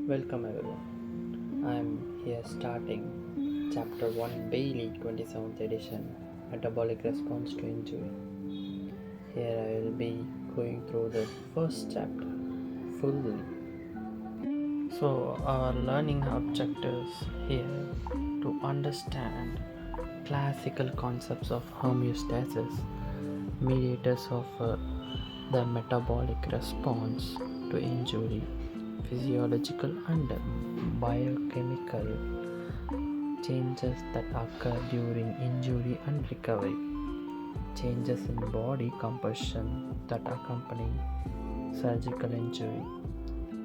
Welcome everyone. I'm here starting chapter 1 Bailey 27th edition Metabolic Response to Injury. Here I will be going through the first chapter fully. So, our learning objectives here to understand classical concepts of homeostasis, mediators of the metabolic response to injury, physiological and biochemical changes that occur during injury and recovery, changes in body composition that accompany surgical injury,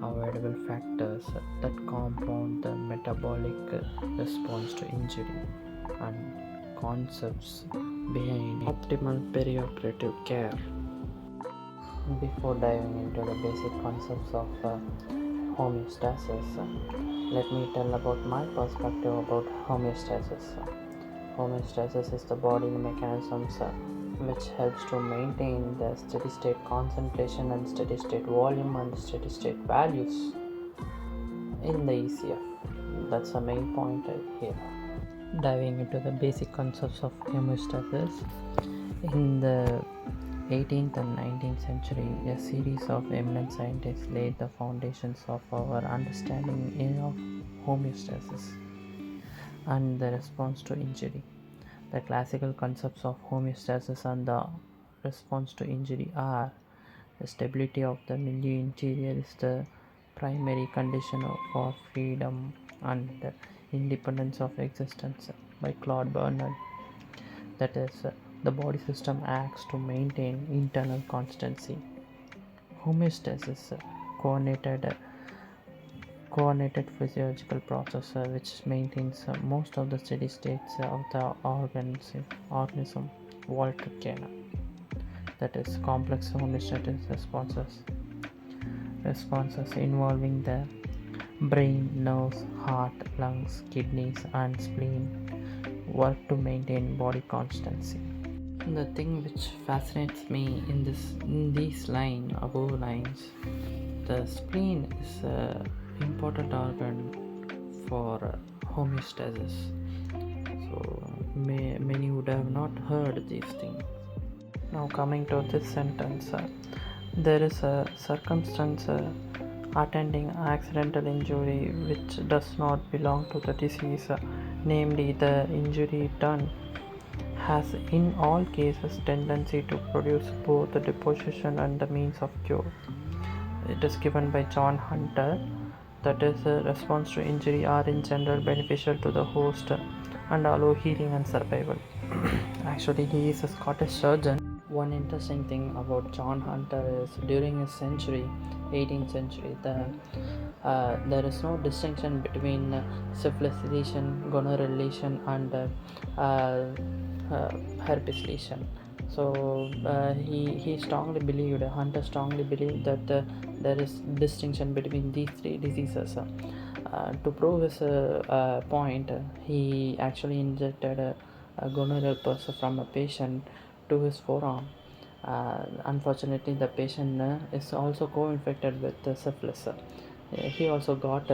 avoidable factors that compound the metabolic response to injury, and concepts behind optimal perioperative care. Before diving into the basic concepts of homeostasis, let me tell about my perspective about homeostasis. Homeostasis is the bodily mechanisms which helps to maintain the steady state concentration and steady state volume and steady state values in the ECF. That's the main point here. Diving into the basic concepts of homeostasis, in the 18th and 19th century, a series of eminent scientists laid the foundations of our understanding of homeostasis and the response to injury. The classical concepts of homeostasis and the response to injury are: the stability of the milieu interior is the primary condition for freedom and independence of existence, by Claude Bernard. That is, the body system acts to maintain internal constancy. Homeostasis, coordinated physiological process which maintains most of the steady states of the organism. Walter Kena. That is, complex homeostatic responses involving the brain, nerves, heart, lungs, kidneys, and spleen work to maintain body constancy. The thing which fascinates me in these above lines, the spleen is an important organ for homeostasis. So many would have not heard these things. Now coming to this sentence, there is a circumstance attending accidental injury which does not belong to the disease, namely the injury done has in all cases tendency to produce both the deposition and the means of cure. It is given by John Hunter. That is, a response to injury are in general beneficial to the host and allow healing and survival. Actually, he is a Scottish surgeon. One interesting thing about John Hunter is during his century, 18th century, there is no distinction between syphilis lesion, gonorrhea lesion, and herpes lesion. So Hunter strongly believed that there is distinction between these three diseases. To prove his point, he actually injected a gonorrheal pus from a patient to his forearm. Unfortunately, the patient is also co-infected with syphilis. He also got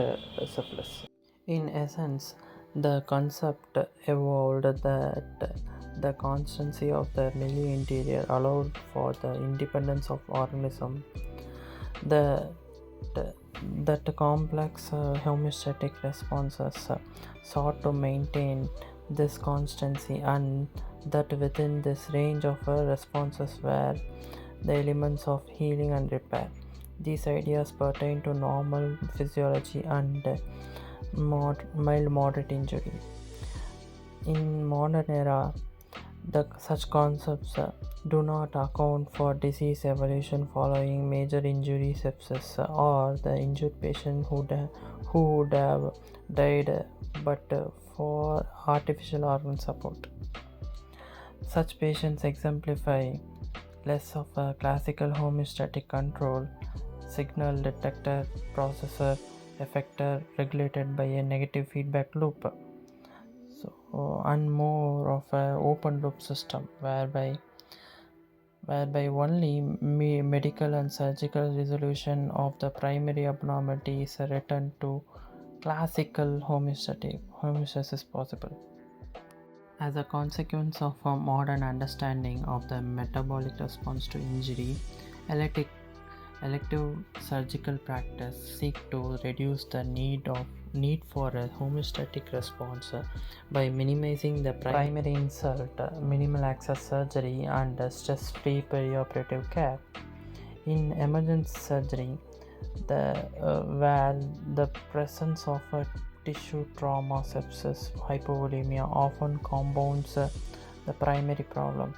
syphilis. In essence, the concept evolved that the constancy of the milieu interior allowed for the independence of organism. That complex homeostatic responses sought to maintain this constancy, and that within this range of responses were the elements of healing and repair. These ideas pertain to normal physiology and mild moderate injury. In modern era, such concepts do not account for disease evolution following major injury, sepsis, or the injured patient who would have died but for artificial organ support. Such patients exemplify less of a classical homeostatic control, signal detector, processor, effector regulated by a negative feedback loop. And more of an open loop system whereby whereby only medical and surgical resolution of the primary abnormality is returned to classical homeostasis possible. As a consequence of a modern understanding of the metabolic response to injury, elective, elective surgical practice seek to reduce the need for a homeostatic response by minimizing the primary insult, minimal access surgery, and stress-free perioperative care. In emergency surgery, where the presence of a tissue trauma, sepsis, hypovolemia often compounds the primary problem,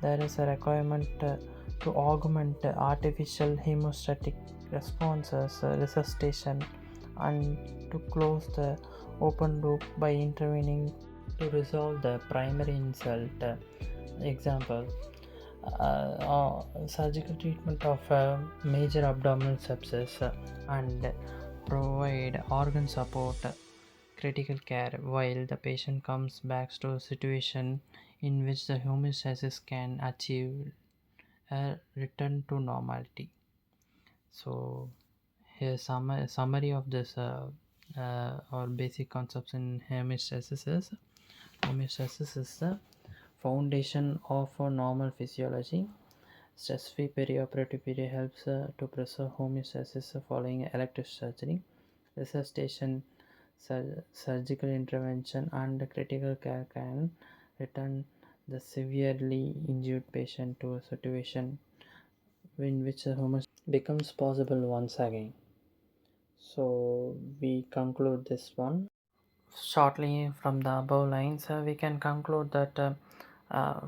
there is a requirement to augment artificial hemostatic responses, resuscitation, and to close the open loop by intervening to resolve the primary insult. Example, surgical treatment of major abdominal sepsis and provide organ support, critical care while the patient comes back to a situation in which the homeostasis can achieve a return to normality. So here summary of this or basic concepts in homeostasis is the foundation of a normal physiology. Stress-free perioperative period helps to preserve homeostasis following elective surgery. Resuscitation, surgical intervention, and critical care can return the severely injured patient to a situation in which the homeostasis becomes possible once again. So we conclude this one. Shortly from the above lines, we can conclude that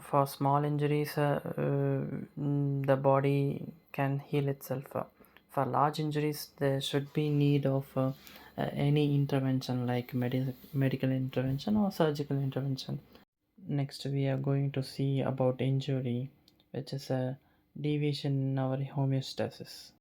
for small injuries, the body can heal itself. For large injuries, there should be need of any intervention like medical intervention or surgical intervention. Next, we are going to see about injury, which is a deviation in our homeostasis.